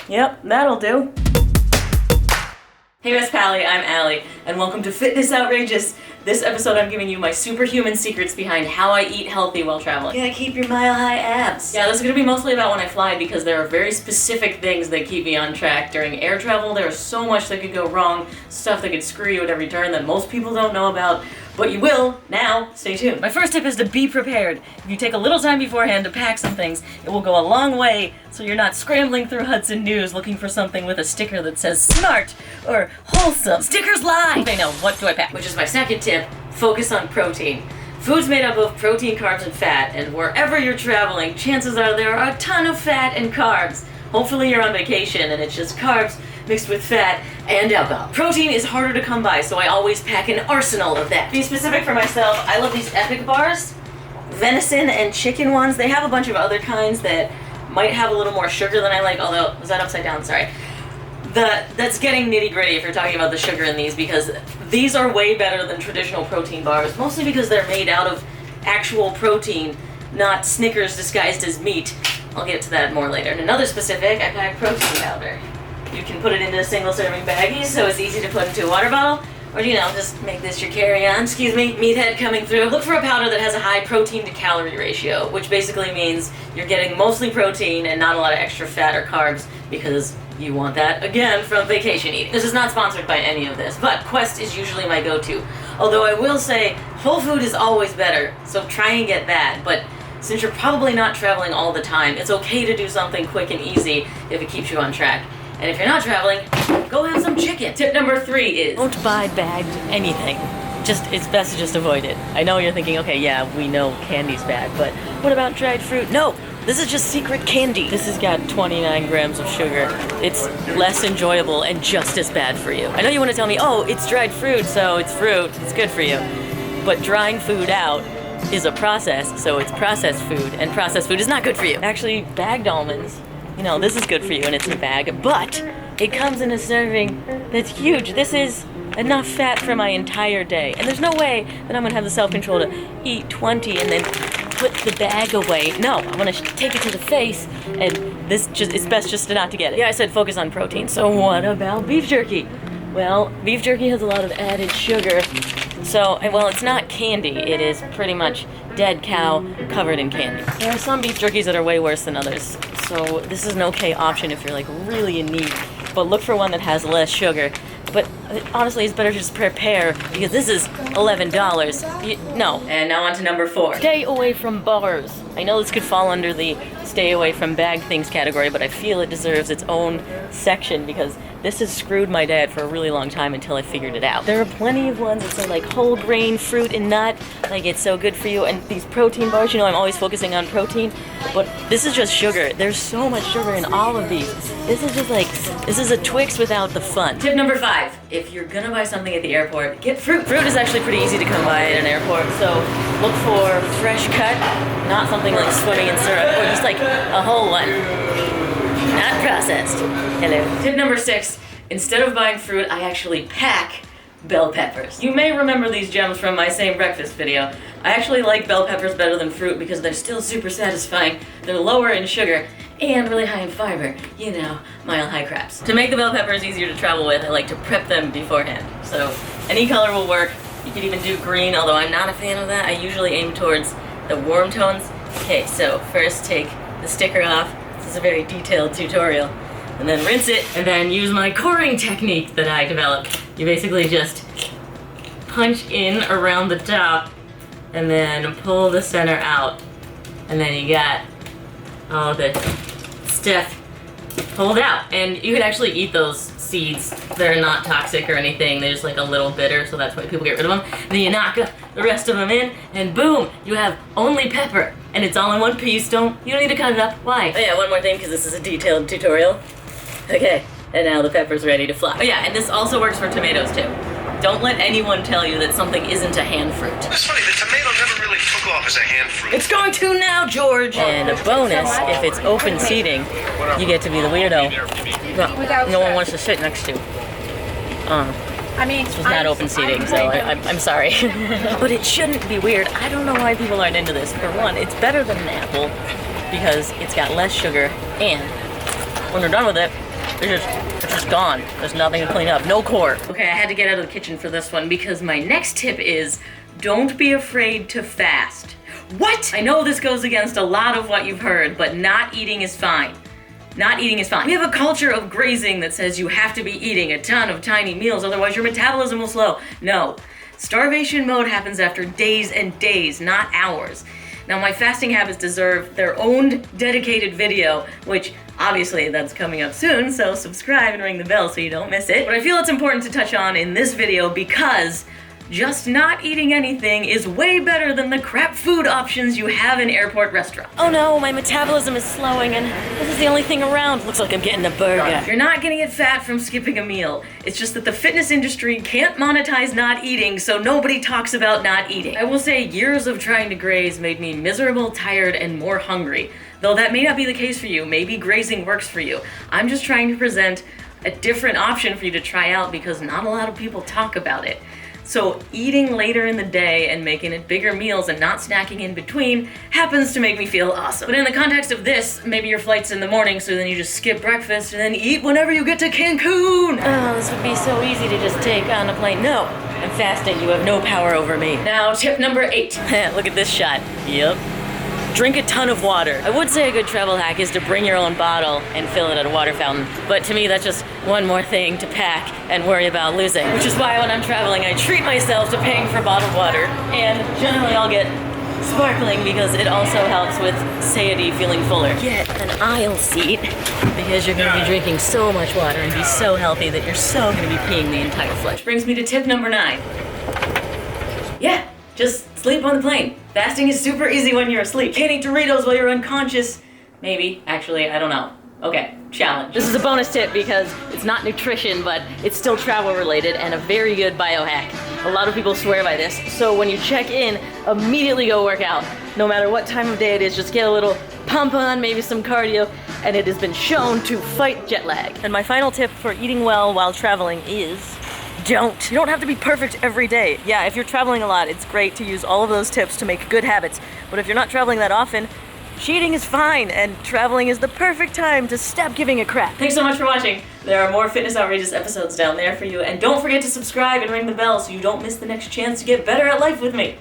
Yep, that'll do. Hey Miss Pally, I'm Allie, and welcome to Fitness Outrageous. This episode I'm giving you my superhuman secrets behind how I eat healthy while traveling. You gotta keep your mile-high abs. Yeah, this is gonna be mostly about when I fly because there are very specific things that keep me on track. During air travel, there is so much that could go wrong, stuff that could screw you at every turn that most people don't know about, but you will now. Stay tuned. My first tip is to be prepared. If you take a little time beforehand to pack some things, it will go a long way so you're not scrambling through Hudson News looking for something with a sticker that says smart or wholesome. Stickers lie! Okay, now what do I pack? Which is my second tip, focus on protein. Food's made up of protein, carbs, and fat, and wherever you're traveling, chances are there are a ton of fat and carbs. Hopefully you're on vacation and it's just carbs mixed with fat and alcohol. Protein is harder to come by, so I always pack an arsenal of that. To be specific for myself, I love these Epic bars, venison and chicken ones. They have a bunch of other kinds that might have a little more sugar than I like, although, was that upside down? Sorry. That's getting nitty gritty if you're talking about the sugar in these, because these are way better than traditional protein bars, mostly because they're made out of actual protein, not Snickers disguised as meat. I'll get to that more later. And another specific, I pack protein powder. You can put it into single serving baggies so it's easy to put into a water bottle, or just make this your carry-on. Excuse me, meathead coming through. Look for a powder that has a high protein to calorie ratio, which basically means you're getting mostly protein and not a lot of extra fat or carbs, because you want that, again, from vacation eating. This is not sponsored by any of this, but Quest is usually my go-to. Although I will say, whole food is always better, so try and get that. But since you're probably not traveling all the time, it's okay to do something quick and easy if it keeps you on track. And if you're not traveling, go have some chicken. Tip number 3 is, don't buy bagged anything. It's best to just avoid it. I know you're thinking, okay, yeah, we know candy's bad, but what about dried fruit? No, this is just secret candy. This has got 29 grams of sugar. It's less enjoyable and just as bad for you. I know you want to tell me, oh, it's dried fruit, so it's fruit, it's good for you. But drying food out is a process, so it's processed food, and processed food is not good for you. Actually, bagged almonds, this is good for you and it's in a bag, but it comes in a serving that's huge. This is enough fat for my entire day. And there's no way that I'm gonna have the self-control to eat 20 and then put the bag away. No, I'm gonna take it to the face, and it's best just not to get it. Yeah, I said focus on protein. So what about beef jerky? Well, beef jerky has a lot of added sugar. So, well, it's not candy. It is pretty much dead cow covered in candy. There are some beef jerkies that are way worse than others. So this is an okay option if you're really in need. But look for one that has less sugar. But honestly, it's better to just prepare, because this is $11. No. And now on to number 4. Stay away from bars. I know this could fall under the stay away from bagged things category, but I feel it deserves its own section because this has screwed my dad for a really long time until I figured it out. There are plenty of ones that say whole grain, fruit, and nut, it's so good for you. And these protein bars, I'm always focusing on protein, but this is just sugar. There's so much sugar in all of these. This is just this is a Twix without the fun. Tip number 5, if you're gonna buy something at the airport, get fruit. Fruit is actually pretty easy to come by at an airport, so look for fresh cut, not something like swimming in syrup, or just a whole one. Not processed. Hello. Tip number 6, instead of buying fruit, I actually pack bell peppers. You may remember these gems from my same breakfast video. I actually like bell peppers better than fruit because they're still super satisfying, they're lower in sugar, and really high in fiber. Mile-high craps. To make the bell peppers easier to travel with, I like to prep them beforehand. So any color will work. You could even do green, although I'm not a fan of that. I usually aim towards the warm tones. Okay, so first take the sticker off. This is a very detailed tutorial. And then rinse it, and then use my coring technique that I developed. You basically just punch in around the top, and then pull the center out. And then you got all the stuff pulled out. And you can actually eat those seeds. They're not toxic or anything. They're just a little bitter, so that's why people get rid of them. And then you knock the rest of them in, and boom, you have only pepper. And it's all in one piece. You don't need to cut it up. Why? Oh yeah, one more thing, because this is a detailed tutorial. Okay, and now the pepper's ready to fly. Oh yeah, and this also works for tomatoes too. Don't let anyone tell you that something isn't a hand fruit. It's funny, the tomato never really took off as a hand fruit. It's going to now, George! And a bonus, if it's open seating, you get to be the weirdo no one wants to sit next to. This was not open seating, so I'm sorry. But it shouldn't be weird. I don't know why people aren't into this. For one, it's better than an apple because it's got less sugar, and when we're done with it, It's just gone. There's nothing to clean up. No core. Okay, I had to get out of the kitchen for this one because my next tip is don't be afraid to fast. What? I know this goes against a lot of what you've heard, but not eating is fine. Not eating is fine. We have a culture of grazing that says you have to be eating a ton of tiny meals, otherwise your metabolism will slow. No. Starvation mode happens after days and days, not hours. Now, my fasting habits deserve their own dedicated video, which obviously that's coming up soon, so subscribe and ring the bell so you don't miss it. But I feel it's important to touch on in this video because just not eating anything is way better than the crap food options you have in airport restaurants. Oh no, my metabolism is slowing and this is the only thing around. Looks like I'm getting a burger. You're not gonna get fat from skipping a meal. It's just that the fitness industry can't monetize not eating, so nobody talks about not eating. I will say years of trying to graze made me miserable, tired, and more hungry. Though that may not be the case for you. Maybe grazing works for you. I'm just trying to present a different option for you to try out because not a lot of people talk about it. So eating later in the day and making it bigger meals and not snacking in between happens to make me feel awesome. But in the context of this, maybe your flight's in the morning, so then you just skip breakfast and then eat whenever you get to Cancun. Oh, this would be so easy to just take on a plane. No, I'm fasting. You have no power over me. Now, tip number 8. Look at this shot. Yep. Drink a ton of water. I would say a good travel hack is to bring your own bottle and fill it at a water fountain, but to me that's just one more thing to pack and worry about losing. Which is why when I'm traveling I treat myself to paying for bottled water, and generally I'll get sparkling because it also helps with satiety, feeling fuller. Get an aisle seat because you're going to be drinking so much water and be so healthy that you're so going to be peeing the entire flight. Which brings me to tip number 9. Yeah. Just sleep on the plane. Fasting is super easy when you're asleep. Can't eat Doritos while you're unconscious. Maybe. Actually, I don't know. Okay, challenge. This is a bonus tip because it's not nutrition, but it's still travel related and a very good biohack. A lot of people swear by this. So when you check in, immediately go work out. No matter what time of day it is, just get a little pump on, maybe some cardio, and it has been shown to fight jet lag. And my final tip for eating well while traveling is don't. You don't have to be perfect every day. Yeah, if you're traveling a lot, it's great to use all of those tips to make good habits. But if you're not traveling that often, cheating is fine, and traveling is the perfect time to stop giving a crap. Thanks so much for watching. There are more Fitness Outrageous episodes down there for you, and don't forget to subscribe and ring the bell so you don't miss the next chance to get better at life with me.